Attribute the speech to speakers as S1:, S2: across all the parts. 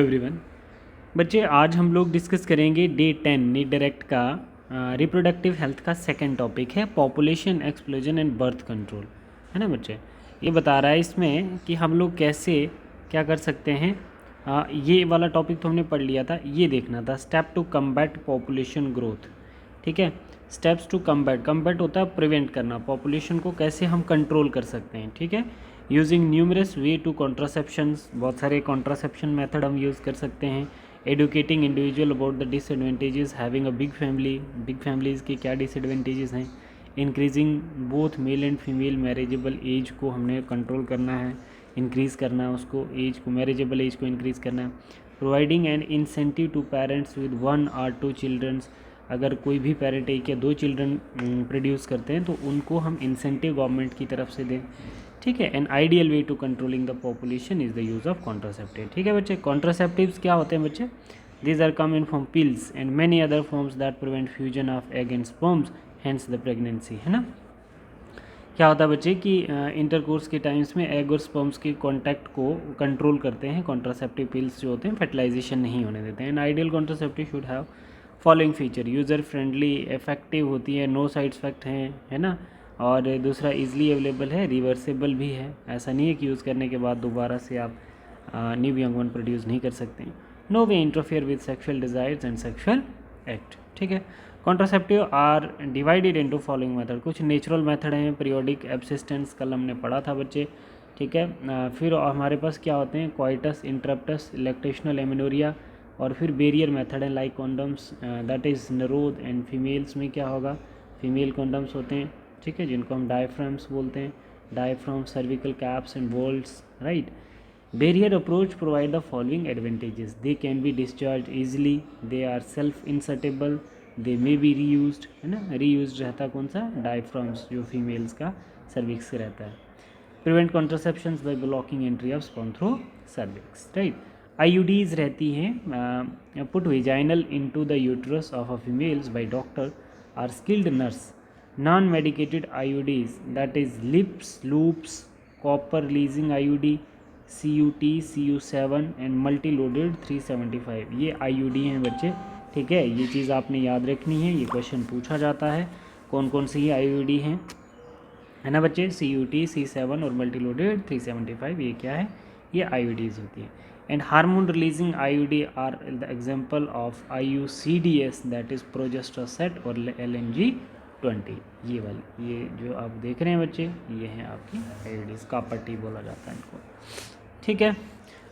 S1: Everyone, बच्चे आज हम लोग डिस्कस करेंगे डे 10 नीट डायरेक्ट का रिप्रोडक्टिव हेल्थ का सेकंड टॉपिक है population explosion and birth control, है ना बच्चे। ये बता रहा है इसमें कि हम लोग कैसे क्या कर सकते हैं। ये वाला टॉपिक तो हमने पढ़ लिया था, ये देखना था step to combat population growth. ठीक है, स्टेप्स टू कम्बैट होता है प्रिवेंट करना, पॉपुलेशन को कैसे हम कंट्रोल कर सकते हैं। ठीक है, यूजिंग न्यूमरस वे टू कॉन्ट्रासेप्शंस, बहुत सारे कॉन्ट्रासेप्शन मेथड हम यूज़ कर सकते हैं। Educating individual about the disadvantages having a big families के क्या डिसएडवांटेजेस हैं। Increasing both male and female marriageable age को हमने कंट्रोल करना है, इंक्रीज़ करना है उसको, एज को, मैरिजेबल एज को इंक्रीज़ करना है। Providing an incentive to parents with 1 or 2 childrens, अगर कोई भी पेरेंट 1 या 2 चिल्ड्रन प्रोड्यूस करते हैं तो उनको हम इंसेंटिव गवर्नमेंट की तरफ से दें। ठीक है, an ideal way to controlling the population is the use of contraceptive. ठीक है बच्चे, कॉन्ट्रासेप्टिव्स क्या होते हैं बच्चे? These are come in form pills and many other forms that prevent fusion of egg and sperms, hence the pregnancy, है ना। क्या होता है बच्चे कि इंटरकोर्स के टाइम्स में एग और स्पर्म्स के कांटेक्ट को कंट्रोल करते हैं कॉन्ट्रासेप्टिव पिल्स जो होते हैं, फर्टिलाइजेशन नहीं होने देते हैं। An ideal contraceptive should have following feature, user friendly, effective होती है, नो साइड इफेक्ट हैं, है ना। और दूसरा इजीली अवेलेबल है, रिवर्सेबल भी है, ऐसा नहीं है कि यूज़ करने के बाद दोबारा से आप न्यू यंग वन प्रोड्यूस नहीं कर सकते हैं। No way interfere with sexual desires and sexual act. ठीक है, contraceptive are divided into following method, कुछ नेचुरल मेथड हैं, पीरियोडिक एब्सिस्टेंस कल हमने पढ़ा था बच्चे। ठीक है, फिर हमारे पास क्या होते हैं, क्वाइटस इंटरप्टस, इलेक्ट्रेशनल एमिनोरिया, और फिर बेरियर मेथड है like condoms, that is Nirodh. And females में क्या होगा, फीमेल कॉन्डम्स होते हैं, ठीक है, जिनको हम डायफ्राम्स बोलते हैं, diaphragm, cervical caps and vaults, right. Barrier approach provide the following advantages, they can be discharge easily, they are self insertable, they may be reused, है ना। रीयूज्ड रहता कौन सा, डायफ्राम्स, जो फीमेल्स का सर्विक्स से रहता है। Prevent contraceptions by blocking entry of sperm through cervix, right. IUDs रहती हैं put vaginal into the uterus of a females by doctor or skilled nurse. Non medicated IUDs that is lips, loops, copper releasing IUD, CUT, CU7 and multi loaded 375, ये IUD हैं बच्चे। ठीक है, ये चीज़ आपने याद रखनी है, ये क्वेश्चन पूछा जाता है कौन कौन सी आईयूडी हैं, है ना बच्चे। CUT, C7 और मल्टी लोडेड 375, ये क्या है, ये आईयूडीज होती हैं। And hormone releasing IUD are the example of IUCDS, that is progestasert or LNG-20, ये वाली, ये जो आप देख रहे हैं बच्चे, ये हैं आपकी आईयूडीज, कॉपर टी बोला जाता है इनको। ठीक है,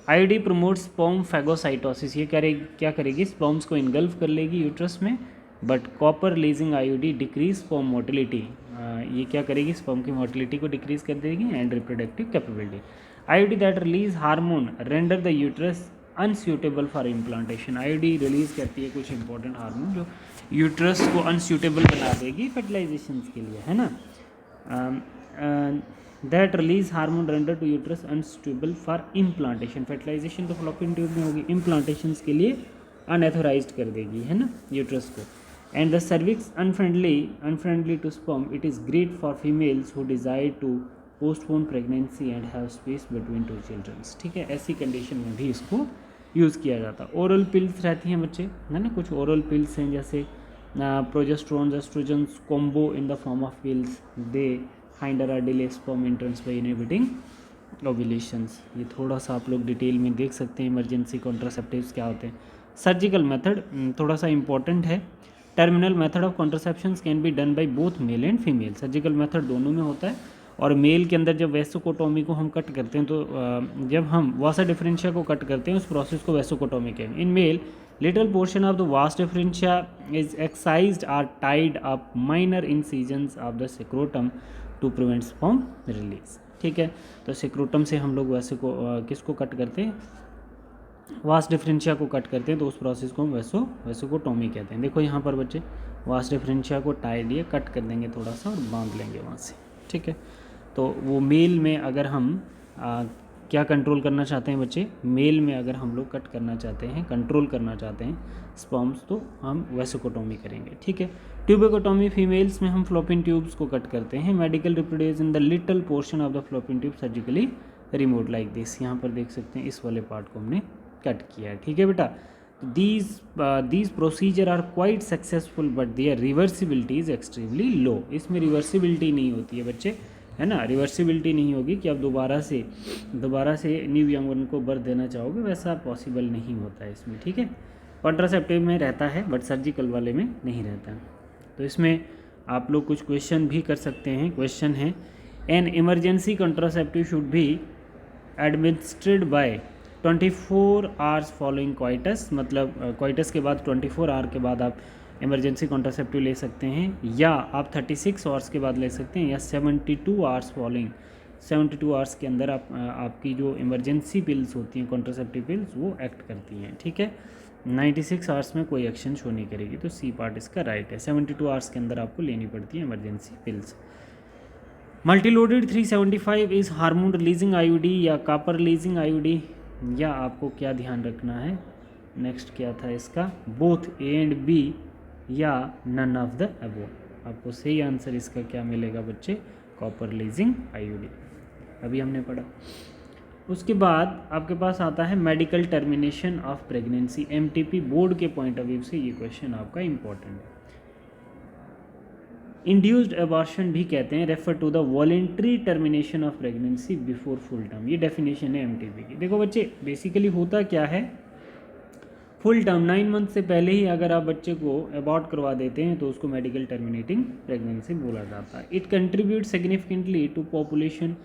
S1: आईयूडी प्रमोट्स स्पर्म फैगोसाइटोसिस, ये क्या करेगी, स्पर्म्स को इनगल्फ कर लेगी यूट्रस में। But copper releasing IUD decrease sperm motility, ये क्या करेगी, स्पर्म की मोटिलिटी को डिक्रीज कर देगी and reproductive capability. IUD that release hormone render the uterus unsuitable for implantation, IUD release करती है कुछ इंपॉर्टेंट हार्मोन जो यूट्रस को अनसूटेबल बना देगी फर्टिलाइजेशन के लिए, है ना। That release hormone render to uterus unsuitable for implantation, fertilization तो फ्लोपियन ट्यूब में होगी, इम्प्लांटेशन के लिए अनएथोराइज्ड कर देगी, है ना, यूट्रस को। And the cervix unfriendly to sperm, it is great for females who desire to postpone pregnancy and have space between 2 childrens. ठीक है, ऐसी कंडीशन में भी इसको यूज़ किया जाता है। ओरल पिल्स रहती हैं बच्चे, है ना, कुछ ओरल पिल्स हैं जैसे progesterone estrogens combo in the form of pills, they hinder or delay sperm entrance by inhibiting ovulations. ये थोड़ा सा आप लोग डिटेल में देख सकते हैं इमरजेंसी कॉन्ट्रासेप्टिव्स क्या होते हैं। सर्जिकल मेथड थोड़ा सा इंपॉर्टेंट है। Terminal method of contraceptions can be done by both male and female, surgical method दोनों में होता है। और मेल के अंदर जब वेसोकोटोमी को हम कट करते हैं तो जब हम वासा डिफरेंशिया को कट करते हैं उस प्रोसेस को वेसोकोटोमी कहते हैं। In male little portion of the vas deferens is excised or tied up minor incisions of the scrotum to prevent sperm release. ठीक है, तो सेक्रोटम से हम लोग वैसे को किसको कट करते हैं, वास डिफरेंशिया को कट करते हैं, तो उस प्रोसेस को हम वेसोकोटोमी कहते हैं। देखो यहाँ पर बच्चे वास डिफरेंशिया को टाइड ये कट कर देंगे थोड़ा सा और बांध लेंगे वहाँ से। ठीक है, तो वो मेल में अगर हम क्या कंट्रोल करना चाहते हैं बच्चे, मेल में अगर हम लोग कट करना चाहते हैं, कंट्रोल करना चाहते हैं स्पर्म्स, तो हम वेसोकोटोमी करेंगे। ठीक है, ट्यूबेकोटोमी फीमेल्स में हम फ्लोपियन ट्यूब्स को कट करते हैं। Medical reproduce in the little portion of the fallopian tube surgically remove like this, यहाँ पर देख सकते हैं इस वाले पार्ट को हमने कट किया है। ठीक है बेटा, these procedure are quite successful but there reversibility is extremely low. इसमें रिवर्सिबिलिटी नहीं होती है बच्चे, है ना, रिवर्सिबिलिटी नहीं होगी कि आप दोबारा से न्यू यंग वन को बर्थ देना चाहोगे, वैसा पॉसिबल नहीं होता है इसमें। ठीक है, कॉन्ट्रासेप्टिव में रहता है बट सर्जिकल वाले में नहीं रहता। तो इसमें आप लोग कुछ क्वेश्चन भी कर सकते हैं। क्वेश्चन है, an emergency contraceptive should be administered by 24 hours following coitus, मतलब क्वाइटस के बाद 24 आवर के बाद आप इमरजेंसी कॉन्ट्रासेप्टिव ले सकते हैं, या आप 36 आवर्स के बाद ले सकते हैं, या 72 आवर्स फॉलोइंग 72 आवर्स के अंदर आपकी जो इमरजेंसी पिल्स होती हैं कॉन्ट्रासेप्टिव पिल्स वो एक्ट करती हैं। ठीक है, 96 आवर्स में कोई एक्शन शो नहीं करेगी, तो सी पार्ट इसका राइट है। 72 आवर्स के अंदर आपको लेनी पड़ती है emergency pills. Multiloaded 375 is hormone releasing IUD या कॉपर रिलीजिंग आईयूडी, या आपको क्या ध्यान रखना है, नेक्स्ट क्या था इसका, बोथ ए एंड बी या नन ऑफ द अबोव। आपको सही आंसर इसका क्या मिलेगा बच्चे, कॉपर रिलीजिंग आईयूडी, अभी हमने पढ़ा। उसके बाद आपके पास आता है medical termination of pregnancy, MTP board के पॉइंट ऑफ व्यू से ये क्वेश्चन आपका इंपॉर्टेंट है। इंड्यूस्ड अबॉर्शन भी कहते हैं, refer to the voluntary termination of pregnancy before full term, ये डेफिनेशन है एमटीपी की। देखो बच्चे, बेसिकली होता क्या है, फुल टर्म 9 मंथ से पहले ही अगर आप बच्चे को अबॉर्ट करवा देते हैं तो उसको मेडिकल टर्मिनेटिंग प्रेगनेंसी बोला जाता है। It contribute significantly to population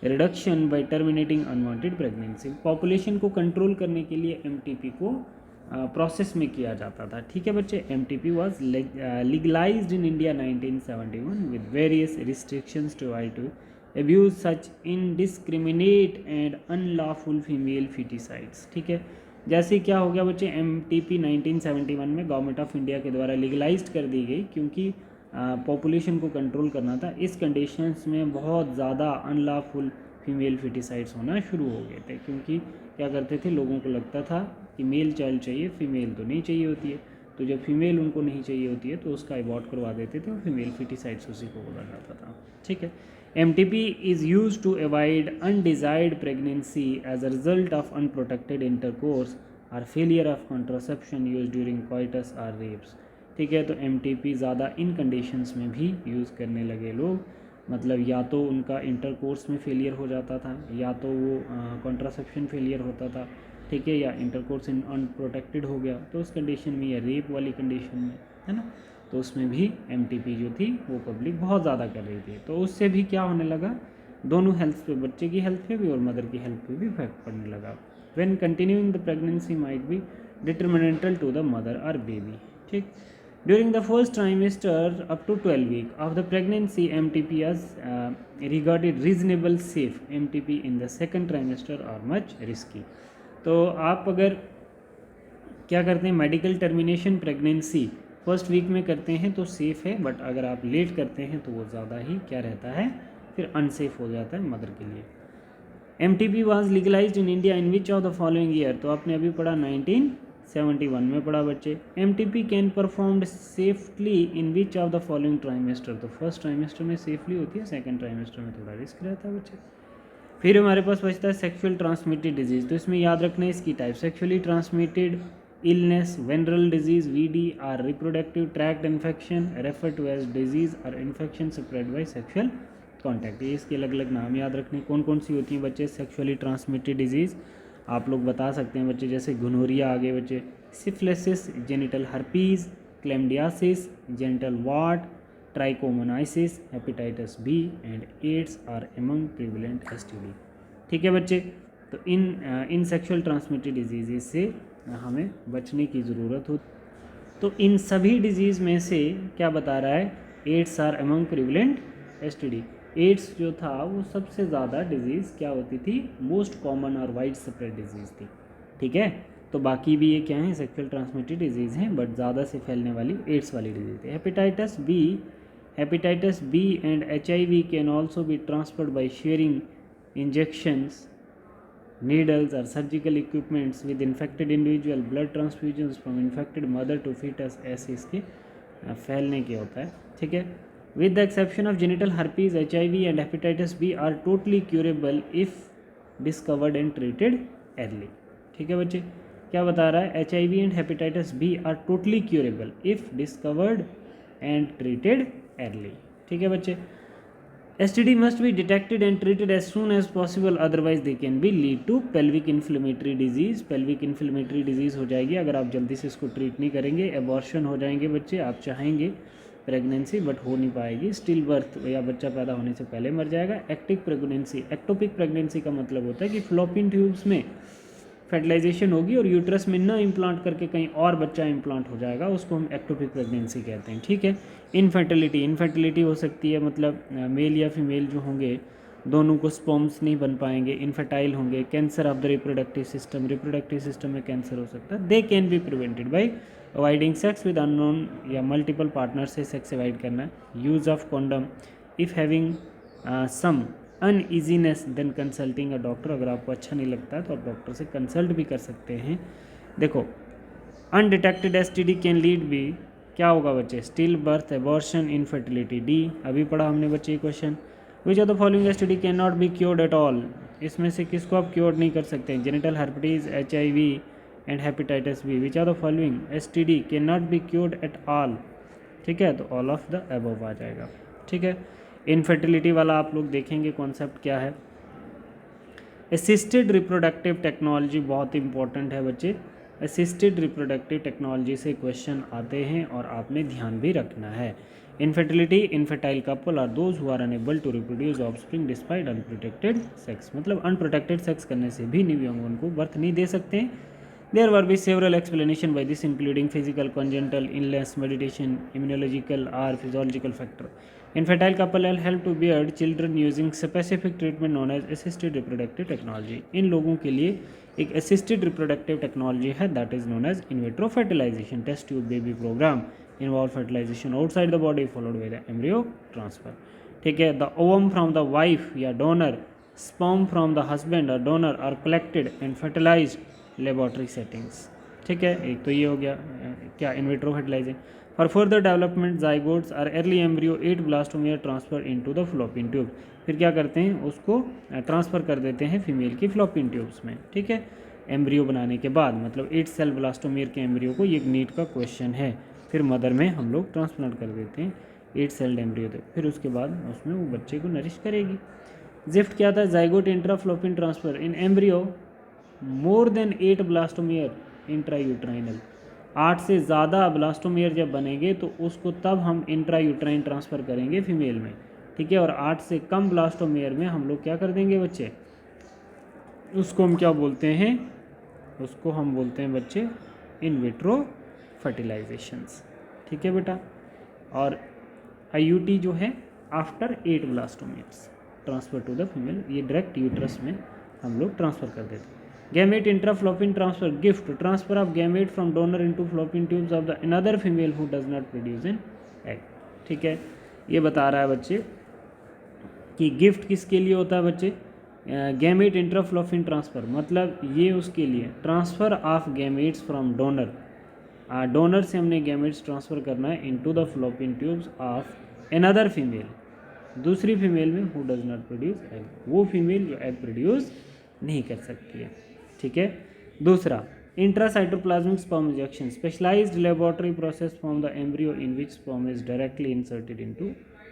S1: reduction by terminating unwanted pregnancy. Population को कंट्रोल करने के लिए एमटीपी को प्रोसेस में किया जाता था। ठीक है बच्चे, MTP was legalised in India 1971 with various restrictions to avoid to abuse such indiscriminate and unlawful female foeticides. ठीक है, जैसे क्या हो गया बच्चे, एमटीपी 1971 में गवर्नमेंट ऑफ इंडिया के द्वारा लीगलाइज्ड कर दी गई क्योंकि पॉपुलेशन को कंट्रोल करना था। इस कंडीशंस में बहुत ज़्यादा अनलॉफुल फीमेल फिटिसाइड्स होना शुरू हो गए थे, क्योंकि क्या करते थे, लोगों को लगता था कि मेल चाइल्ड चाहिए, फीमेल तो नहीं चाहिए होती है, तो जब फीमेल उनको नहीं चाहिए होती है तो उसका अबॉर्ट करवा देते थे और फीमेल फिटिसाइड्स उसी को बोला जाता था। ठीक है, MTP is use to avoid undesired pregnancy as a result of unprotected intercourse or failure of contraception use during coitus or rapes. ठीक है, तो एमटीपी ज़्यादा इन कंडीशंस में भी यूज़ करने लगे लोग, मतलब या तो उनका इंटरकोर्स में फेलियर हो जाता था, या तो वो कॉन्ट्रासेप्शन फेलियर होता था। ठीक है, या इंटरकोर्स अनप्रोटेक्टेड हो गया, तो उस कंडीशन में या रेप वाली कंडीशन में, है ना, तो उसमें भी एमटीपी जो थी वो पब्लिक बहुत ज़्यादा कर रही थी। तो उससे भी क्या होने लगा, दोनों हेल्थ पे, बच्चे की हेल्थ पे भी और मदर की हेल्थ पे भी इफेक्ट पड़ने लगा। When continuing the pregnancy might be detrimental to the mother or baby. ठीक, during the first trimester up to 12 week of the pregnancy MTP is regarded reasonable safe. MTP in the second trimester are much risky. तो आप अगर क्या करते हैं, medical termination pregnancy first week में करते हैं तो सेफ़ है, बट अगर आप लेट करते हैं तो वो ज़्यादा ही क्या रहता है, फिर अनसेफ हो जाता है मदर के लिए। MTP was legalised in India in which of the following year, तो आपने अभी पढ़ा 1971 में पढ़ा बच्चे। MTP can performed safely in which of the following trimester, तो फर्स्ट ट्राइमेस्टर में सेफली होती है, सेकेंड ट्राइमेस्टर में थोड़ा रिस्क रहता है बच्चे। फिर हमारे पास बचता है सेक्सुअल ट्रांसमिटेड डिजीज़, तो इसमें याद रखना है इसकी type, sexually transmitted illness, venereal disease VD or reproductive tract infection referred to as disease or infection spread by sexual contact। ये इसके अलग अलग नाम याद रखने, कौन कौन सी होती हैं बच्चे, सेक्सुअली ट्रांसमिटेड डिजीज़ आप लोग बता सकते हैं बच्चे, जैसे गोनोरिया, आगे बच्चे syphilis, genital herpes, chlamydiasis, genital wart, trichomoniasis, hepatitis B and AIDS are among prevalent STD. ठीक है बच्चे, तो इन सेक्सुअल ट्रांसमिटेड डिजीज़ से हमें बचने की ज़रूरत हो। तो इन सभी डिजीज़ में से क्या बता रहा है, AIDS are among prevalent STD. AIDS जो था वो सबसे ज़्यादा डिजीज़ क्या होती थी, मोस्ट कॉमन और वाइड स्प्रेड डिजीज़ थी। ठीक है, तो बाकी भी ये क्या है, सेक्सुअल ट्रांसमिटेड डिजीज़ हैं, बट ज़्यादा से फैलने वाली एड्स वाली डिजीज़ थी। Hepatitis B and HIV can also be transferred by sharing injections, needles or surgical equipments with infected individual, blood transfusions from infected mother to fetus, ऐसे इसके फैलने के होता है। ठीक है, with the exception of genital herpes, HIV and hepatitis B are totally curable if discovered and treated early। ठीक है बच्चे, क्या बता रहा है, HIV and hepatitis B are totally curable if discovered and treated early. ठीक है बच्चे, STD must be detected and treated as soon as possible, otherwise they can be lead to pelvic inflammatory disease। pelvic inflammatory disease हो जाएगी अगर आप जल्दी से इसको ट्रीट नहीं करेंगे। एबॉर्शन हो जाएंगे बच्चे, आप चाहेंगे प्रेगनेंसी बट हो नहीं पाएगी। स्टिल बर्थ या बच्चा पैदा होने से पहले मर जाएगा। एक्टिक प्रेगनेंसी, एक्टोपिक प्रेगनेंसी का मतलब होता है कि फ्लोपिन ट्यूब्स में फर्टिलाइजेशन होगी और यूट्रस में न इम्प्लांट करके कहीं और बच्चा इम्प्लांट हो जाएगा, उसको हम एक्टोपिक प्रेगनेंसी कहते हैं। ठीक है। इनफर्टिलिटी, इनफर्टिलिटी हो सकती है मतलब मेल या फीमेल जो होंगे दोनों को स्पर्म्स नहीं बन पाएंगे, इनफर्टाइल होंगे। Cancer of the reproductive system, reproductive system में कैंसर हो सकता है। They can be prevented by avoiding sex with unknown या मल्टीपल पार्टनर से सेक्स अवॉइड करना है। Use of condom if having some uneasiness then consulting a doctor. अगर आपको अच्छा नहीं लगता है तो आप डॉक्टर से कंसल्ट भी कर सकते हैं। देखो, अनडिटेक्टेड STD कैन लीड भी क्या होगा बच्चे, स्टिल बर्थ, एबॉर्शन, इनफर्टिलिटी। डी अभी पढ़ा हमने बच्चे ये question. Which of the following STD can not be cured at all, इसमें से किसको आप क्योर नहीं कर सकते हैं, genital herpes, HIV and hepatitis B. Which of the following STD can not be cured at all. ठीक है, तो ऑल ऑफ द अबव आ जाएगा। ठीक है। इनफर्टिलिटी वाला आप लोग देखेंगे कॉन्सेप्ट क्या है। असिस्टेड रिप्रोडक्टिव टेक्नोलॉजी बहुत इंपॉर्टेंट है बच्चे। असिस्टेड रिप्रोडक्टिव टेक्नोलॉजी से क्वेश्चन आते हैं और आपने ध्यान भी रखना है। Infertility, infertile couple are those who are unable to reproduce offspring despite unprotected sex, मतलब अनप्रोटेक्टेड सेक्स करने से भी नवयुवकों को बर्थ नहीं दे सकते हैं। There will be several explanations by this, including physical, congenital, illness, meditation, immunological or physiological factor. Infertile couple will help to bear children using specific treatment known as assisted reproductive technology. इन लोगों के लिए एक assisted reproductive technology है that is known as in vitro fertilization. Test tube baby program involve fertilization outside the body followed by the embryo transfer. ठीक है। The ovum from the wife या donor, sperm from the husband or donor are collected and fertilized laboratory settings. ठीक है, एक तो ये हो गया क्या, in vitro fertilizing. For further development zygotes are early embryo 8 blastomere transfer into the fallopian tube. फिर क्या करते हैं, उसको ट्रांसफ़र कर देते हैं फीमेल की फ्लोपिन ट्यूब्स में। ठीक है, एम्ब्रियो बनाने के बाद, मतलब 8 सेल ब्लास्टोमियर के एम्ब्रियो को, ये नीट का क्वेश्चन है। फिर मदर में हम लोग ट्रांसप्लांट कर देते हैं 8 सेल्ड एम्ब्रियो तक, फिर उसके बाद उसमें वो बच्चे को नरिश करेगी। जिफ्ट क्या था, zygote intra fallopian transfer in embryo more than 8 blastomere intrauterine. 8 से ज़्यादा ब्लास्टोमियर जब बनेंगे तो उसको तब हम इंट्रायूट्राइन ट्रांसफ़र करेंगे फीमेल में। ठीक है, और 8 से कम ब्लास्टोमियर में हम लोग क्या कर देंगे बच्चे, उसको हम क्या बोलते हैं, उसको हम बोलते हैं बच्चे इन विट्रो फर्टिलाइजेशंस। ठीक है बेटा। और IUT जो है after 8 blastomeres transfer to the female, ये डायरेक्ट यूट्रस में हम लोग ट्रांसफ़र कर देते हैं। Gamete intrafallopian transfer, GIFT, transfer of gamete from donor into fallopian tubes of the another female who does not produce an egg. ठीक है, ये बता रहा है बच्चे कि गिफ्ट किसके लिए होता है बच्चे, गैमेट इंट्राफ्लोपिन ट्रांसफर, मतलब ये उसके लिए transfer of gametes from donor, donor से हमने गैमेट्स ट्रांसफ़र करना है into the fallopian tubes of another female, दूसरी फीमेल में who does not produce egg, वो फीमेल जो एग प्रोड्यूस नहीं कर सकती है। ठीक है। दूसरा, intracytoplasmic sperm injection, specialized laboratory process from the embryo in which sperm is directly inserted into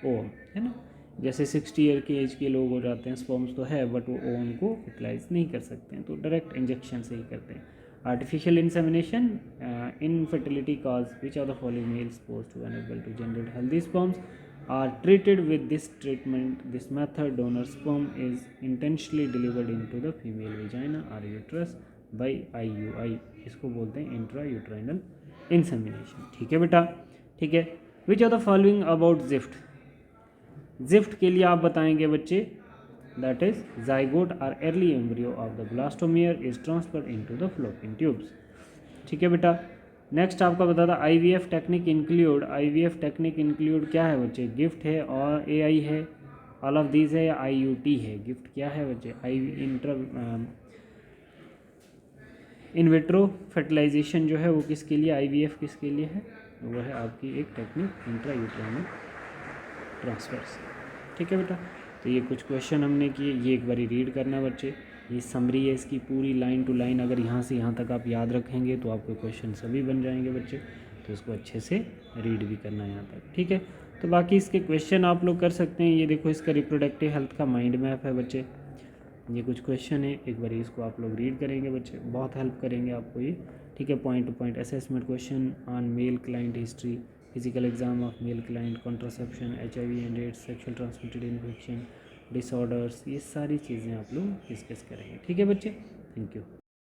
S1: ovum, है ना। जैसे 60 ईयर के एज के लोग हो जाते हैं, स्पर्म्स तो है बट वो ओवम को फर्टिलाइज नहीं कर सकते हैं, तो डायरेक्ट इंजेक्शन से ही करते हैं। Artificial insemination, infertility cause which of the following males pose to unable to generate healthy sperms are treated with this treatment. This method, donor sperm is intentionally delivered into the female vagina or uterus by IUI, इसको बोलते हैं इंट्रायूट्राइनल insemination. ठीक है बेटा। ठीक है। Which of the following about GIFT, GIFT के लिए आप बताएंगे बच्चे, that is zygote are early embryo of the blastomere is transfer into the fallopian tubes. ठीक है बेटा। नेक्स्ट आपका बता था IVF technique include, IVF technique include क्या है बच्चे, गिफ्ट है और AI है, ऑल ऑफ दीज है, या IUT है। गिफ्ट क्या है बच्चे, इन विट्रो फर्टिलाइजेशन जो है वो किसके लिए, IVF किसके लिए है, वो है आपकी एक टेक्निक इंट्रायूट्राइनल ट्रांसफर से। ठीक है बेटा। तो ये कुछ क्वेश्चन हमने किए, ये एक बारी रीड करना बच्चे। ये समरी है इसकी पूरी लाइन टू लाइन। अगर यहाँ से यहाँ तक आप याद रखेंगे तो आपके क्वेश्चन सभी बन जाएंगे बच्चे। तो इसको अच्छे से रीड भी करना है यहाँ तक, ठीक है। तो बाकी इसके क्वेश्चन आप लोग कर सकते हैं। ये देखो इसका रिप्रोडक्टिव हेल्थ का माइंड मैप है बच्चे। ये कुछ क्वेश्चन है, एक बार इसको आप लोग रीड करेंगे बच्चे, बहुत हेल्प करेंगे आपको ये, ठीक है। Point to point assessment question on male client history, physical exam of male client, contraception, HIV and AIDS, sexual transmitted infection disorders, ये सारी चीज़ें आप लोग डिस्कस करेंगे, ठीक है बच्चे। Thank you.